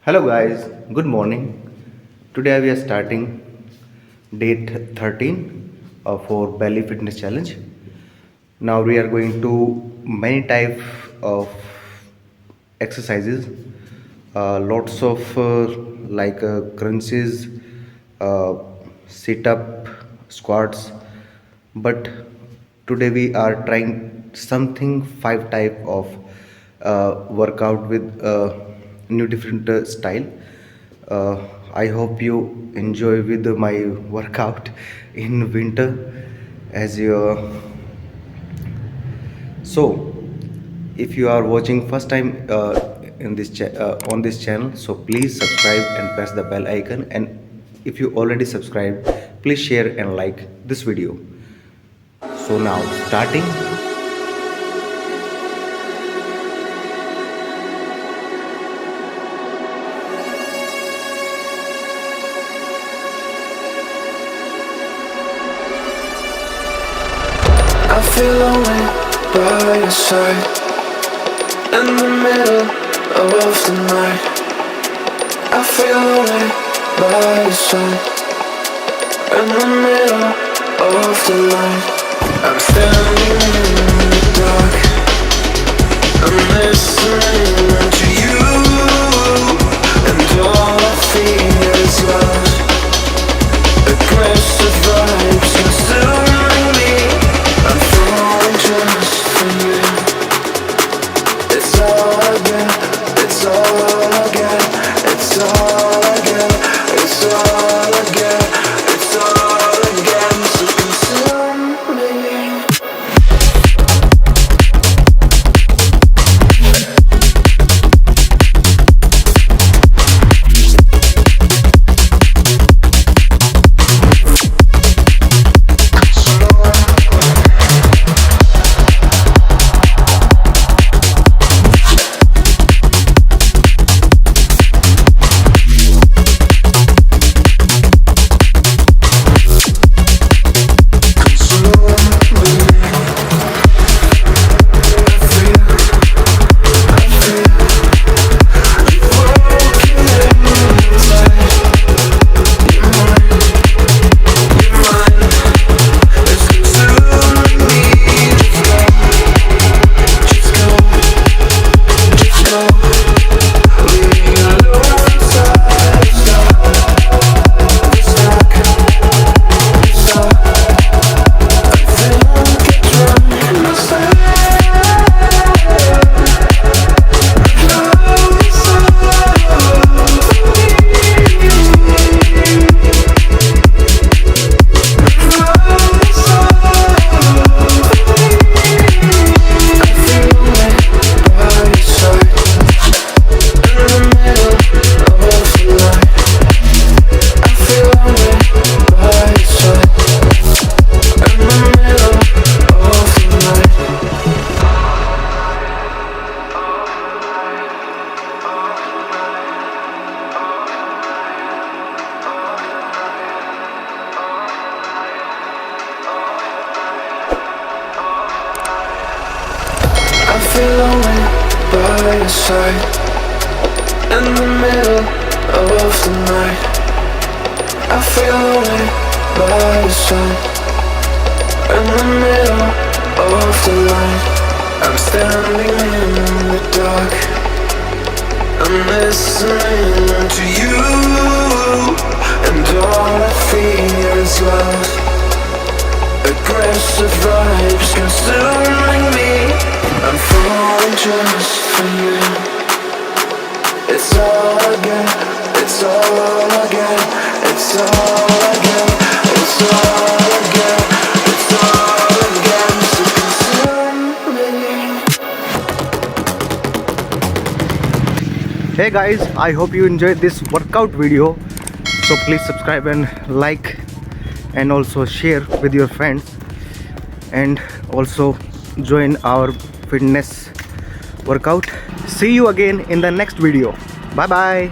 Hello guys, good morning. Today we are starting day 13 for belly fitness challenge. Now we are going to many type of exercises, lots of crunches, uh, sit up, squats. But today we are trying something five type of workout with new different style. I hope you enjoy with my workout in winter as you. So, if you are watching first time on this channel, so please subscribe and press the bell icon. And if you already subscribed, please share and like this video. So now starting. I feel lonely by your side in the middle of the night. I feel lonely by your side in the middle of the night. I'm standing in the dark. I'm listening to you, and all I feel is love. Aggressive vibes consuming me. I'm falling just for you. It's all I get, it's all I get, it's all I get, it's all I get, it's all I get. So consume me. I feel lonely by your side in the middle of the night. I feel lonely by your side in the middle of the night. I'm standing in the dark. I'm listening to you, and all I feel is love. Aggressive vibes consuming me. I'm falling just for you. It's all I get, it's all I get, it's all I get, it's all I get, it's all I get. So consume Hey guys, I hope you enjoyed this workout video. So please subscribe and like, and also share with your friends, and also join our fitness workout. See you again in the next video. Bye bye.